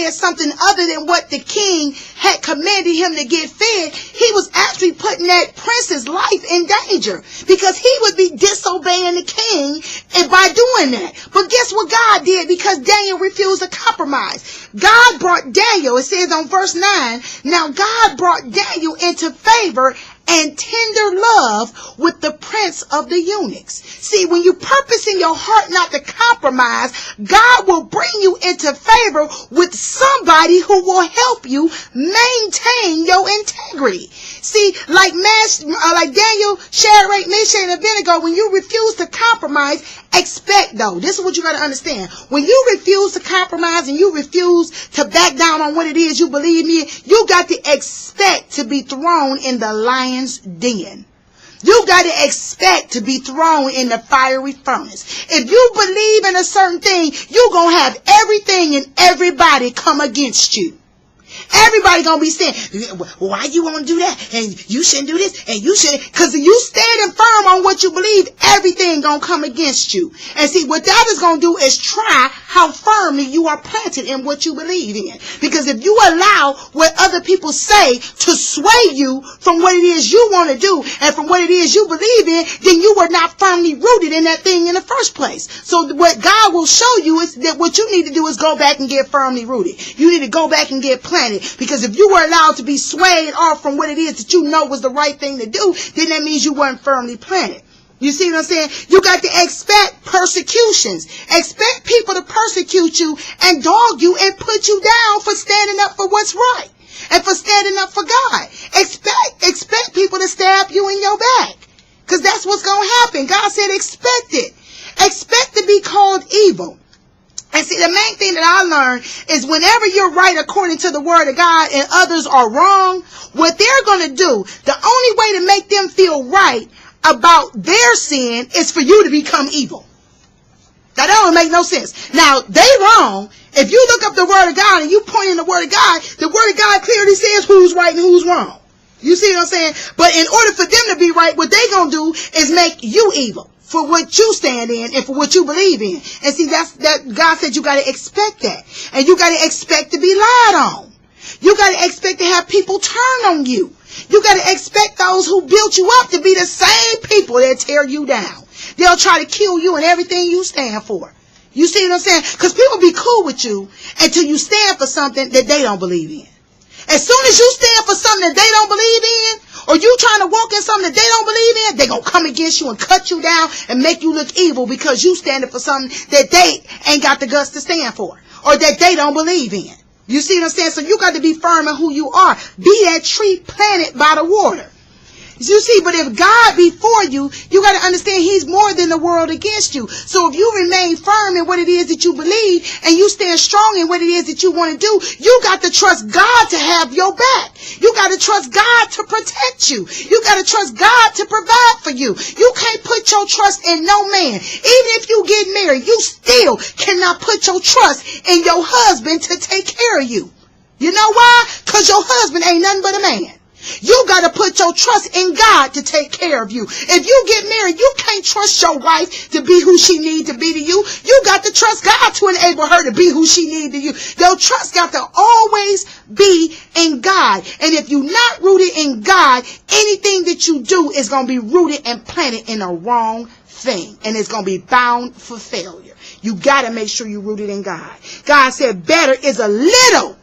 fed something other than what the king had commanded him to get fed, he was actually putting that prince's life in danger, because he would be disobeying the king and by doing that. But guess what God did? Because Daniel refused to compromise. God brought Daniel, it says on verse 9, now God brought Daniel into favor and tender love with the prince of the eunuchs. See, when you purpose in your heart not to compromise, God will bring you into favor with somebody who will help you maintain your integrity. See, like Daniel, Shadrach, Meshach, and Abednego, when you refuse to compromise, expect though. This is what you got to understand. When you refuse to compromise and you refuse to back down on what it is you believe in, you got to expect to be thrown in the lion's den. You got to expect to be thrown in the fiery furnace. If you believe in a certain thing, you're going to have everything and everybody come against you. Everybody gonna be saying, why you want to do that? And you shouldn't do this, and you shouldn't. Because if you standing firm on what you believe, everything gonna come against you. And see, what that is gonna do is try how firmly you are planted in what you believe in. Because if you allow what other people say to sway you from what it is you want to do and from what it is you believe in, then you were not firmly rooted in that thing in the first place. So what God will show you is that what you need to do is go back and get firmly rooted. You need to go back and get planted. Because if you were allowed to be swayed off from what it is that you know was the right thing to do, then that means you weren't firmly planted. You see what I'm saying? You got to expect persecutions. Expect people to persecute you and dog you and put you down for standing up for what's right and for standing up for God. Expect people to stab you in your back, because that's what's going to happen. God said expect it. Expect to be called evil. And see, the main thing that I learned is whenever you're right according to the word of God and others are wrong, what they're going to do, the only way to make them feel right about their sin is for you to become evil. Now, that don't make no sense. Now, they wrong. If you look up the word of God and you point in the word of God clearly says who's right and who's wrong. You see what I'm saying? But in order for them to be right, what they going to do is make you evil for what you stand in and for what you believe in. And see, that God said you got to expect that. And you got to expect to be lied on. You got to expect to have people turn on you. You got to expect those who built you up to be the same people that tear you down. They'll try to kill you and everything you stand for. You see what I'm saying? Because people be cool with you until you stand for something that they don't believe in. As soon as you stand for something that they don't believe in, or you trying to walk in something that they don't believe in, they going to come against you and cut you down and make you look evil because you standing for something that they ain't got the guts to stand for, or that they don't believe in. You see what I'm saying? So you got to be firm in who you are. Be that tree planted by the water. You see, but if God be for you, you got to understand he's more than the world against you. So if you remain firm in what it is that you believe and you stand strong in what it is that you want to do, you got to trust God to have your back. You got to trust God to protect you. You got to trust God to provide for you. You can't put your trust in no man. Even if you get married, you still cannot put your trust in your husband to take care of you. You know why? Because your husband ain't nothing but a man. You got to put your trust in God to take care of you. If you get married, you can't trust your wife to be who she needs to be to you. You got to trust God to enable her to be who she needs to you. Your trust got to always be in God. And if you're not rooted in God, anything that you do is going to be rooted and planted in a wrong thing. And it's going to be bound for failure. You got to make sure you're rooted in God. God said better is a little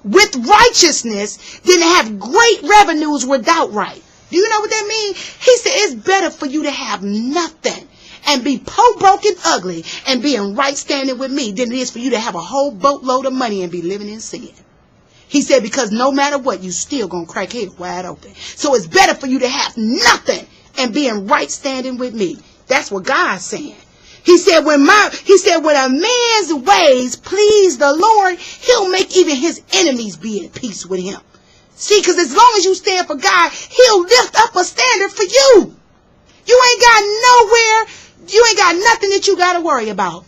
with righteousness than to have great revenues without right. Do you know what that means? He said it's better for you to have nothing and be poor, broke, and ugly and be in right standing with me than it is for you to have a whole boatload of money and be living in sin. He said because no matter what, you still gonna crack head wide open. So it's better for you to have nothing and be in right standing with me. That's what God's saying. He said, when a man's ways please the Lord, he'll make even his enemies be at peace with him. See, because as long as you stand for God, he'll lift up a standard for you. You ain't got nothing that you got to worry about.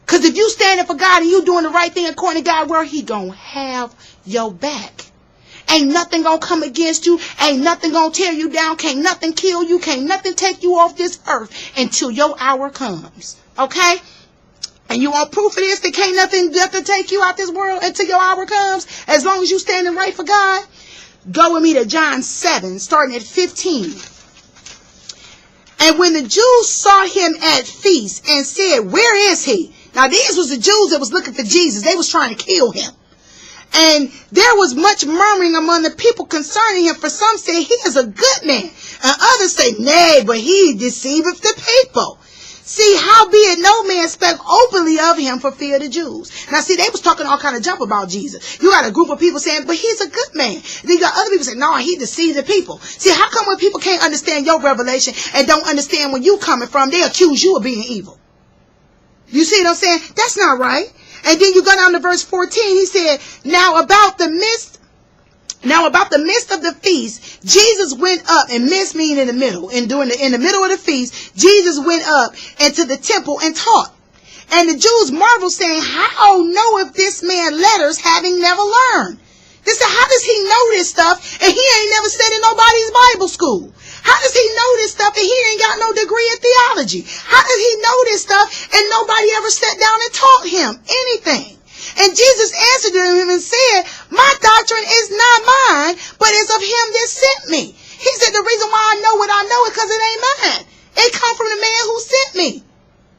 Because if you standing for God and you doing the right thing according to God's word, he going to have your back. Ain't nothing going to come against you. Ain't nothing going to tear you down. Can't nothing kill you. Can't nothing take you off this earth until your hour comes. Okay? And you want proof of this? There can't nothing to take you out this world until your hour comes, as long as you standing right for God. Go with me to John 7, starting at 15. And when the Jews saw him at feast and said, where is he? Now these was the Jews that was looking for Jesus. They was trying to kill him. And there was much murmuring among the people concerning him, for some said he is a good man, and others say, nay, but he deceiveth the people. See, howbeit no man spake openly of him for fear of the Jews. Now see, they was talking all kind of jump about Jesus. You got a group of people saying, but he's a good man. Then you got other people saying, no, he deceived the people. See, how come when people can't understand your revelation and don't understand where you coming from, they accuse you of being evil? You see what I'm saying? That's not right. And then you go down to verse 14. He said, now about the midst of the feast, Jesus went up, and midst mean in the middle, in the middle of the feast, Jesus went up into the temple and taught. And the Jews marveled, saying, how knoweth this man letters, having never learned? They said, how does he know this stuff and he ain't never sat in nobody's Bible school? How does he know this stuff and he ain't got no degree in theology? How does he know this stuff and nobody ever sat down and taught him anything? And Jesus answered him and said, my doctrine is not mine, but is of him that sent me. He said, the reason why I know what I know is because it ain't mine. It come from the man who sent me.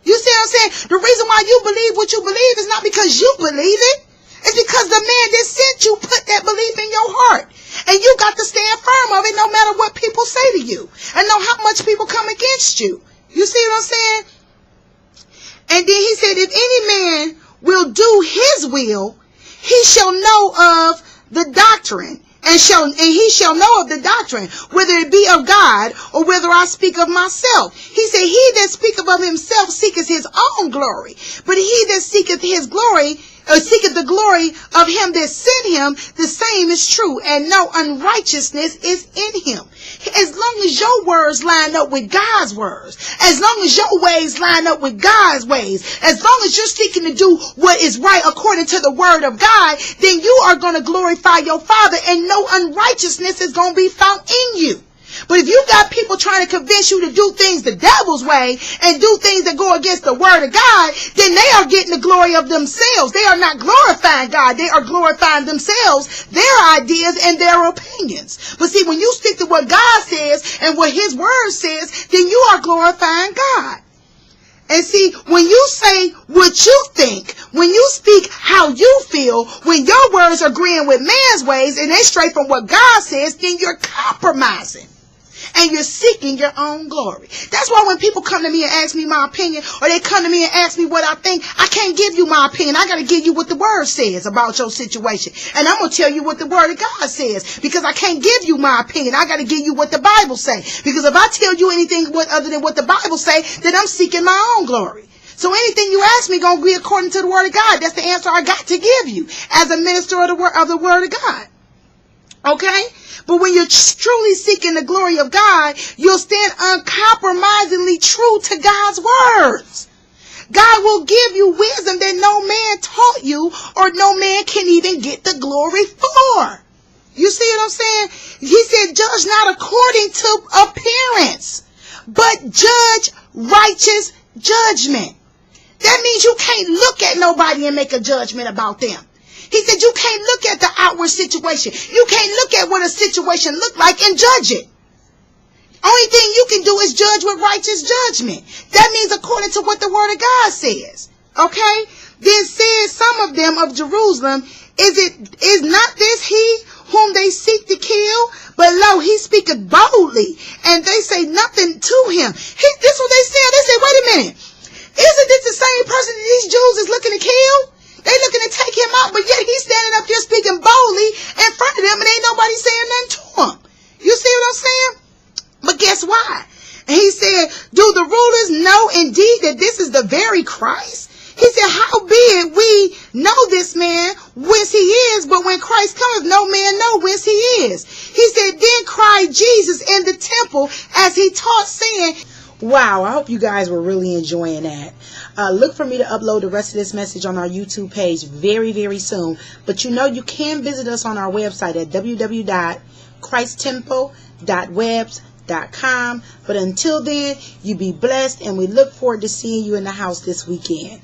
You see what I'm saying? The reason why you believe what you believe is not because you believe it. It's because the man that sent you put that belief in your heart. And you got to stand firm of it no matter what people say to you. And know how much people come against you. You see what I'm saying? And then he said, if any man will do his will, he shall know of the doctrine. And he shall know of the doctrine, whether it be of God or whether I speak of myself. He said, he that speaketh of himself seeketh his own glory. But he that seeketh his glory, seeketh the glory of him that sent him, the same is true, and no unrighteousness is in him. As long as your words line up with God's words, as long as your ways line up with God's ways, as long as you're seeking to do what is right according to the word of God, then you are going to glorify your Father, and no unrighteousness is going to be found in you. But if you got people trying to convince you to do things the devil's way and do things that go against the word of God, then they are getting the glory of themselves. They are not glorifying God. They are glorifying themselves, their ideas and their opinions. But see, when you stick to what God says and what his word says, then you are glorifying God. And see, when you say what you think, when you speak how you feel, when your words are agreeing with man's ways and they straight from what God says, then you're compromising. And you're seeking your own glory. That's why when people come to me and ask me my opinion, or they come to me and ask me what I think, I can't give you my opinion. I got to give you what the word says about your situation. And I'm going to tell you what the word of God says, because I can't give you my opinion. I got to give you what the Bible says. Because if I tell you anything other than what the Bible says, then I'm seeking my own glory. So anything you ask me going to be according to the word of God. That's the answer I got to give you as a minister of the word of God. Okay? But when you're truly seeking the glory of God, you'll stand uncompromisingly true to God's words. God will give you wisdom that no man taught you, or no man can even get the glory for. You see what I'm saying? He said, judge not according to appearance, but judge righteous judgment. That means you can't look at nobody and make a judgment about them. He said you can't look at the outward situation. You can't look at what a situation look like and judge it. Only thing you can do is judge with righteous judgment. That means according to what the word of God says. Okay? Then said some of them of Jerusalem, is not this he whom they seek to kill? But lo, he speaketh boldly, and they say nothing to him. This is what they said. They said, wait a minute. Isn't this the same person that these Jews is looking to kill? They looking to take him out, but yet he's standing up here speaking boldly in front of them, and ain't nobody saying nothing to him. You see what I'm saying? But guess why? And he said, do the rulers know indeed that this is the very Christ? He said, howbeit we know this man whence he is, but when Christ cometh, no man know whence he is. He said, then cried Jesus in the temple as he taught, saying, wow, I hope you guys were really enjoying that. Look for me to upload the rest of this message on our YouTube page very, very soon. But you know you can visit us on our website at www.christtemple.webs.com. But until then, you be blessed, and we look forward to seeing you in the house this weekend.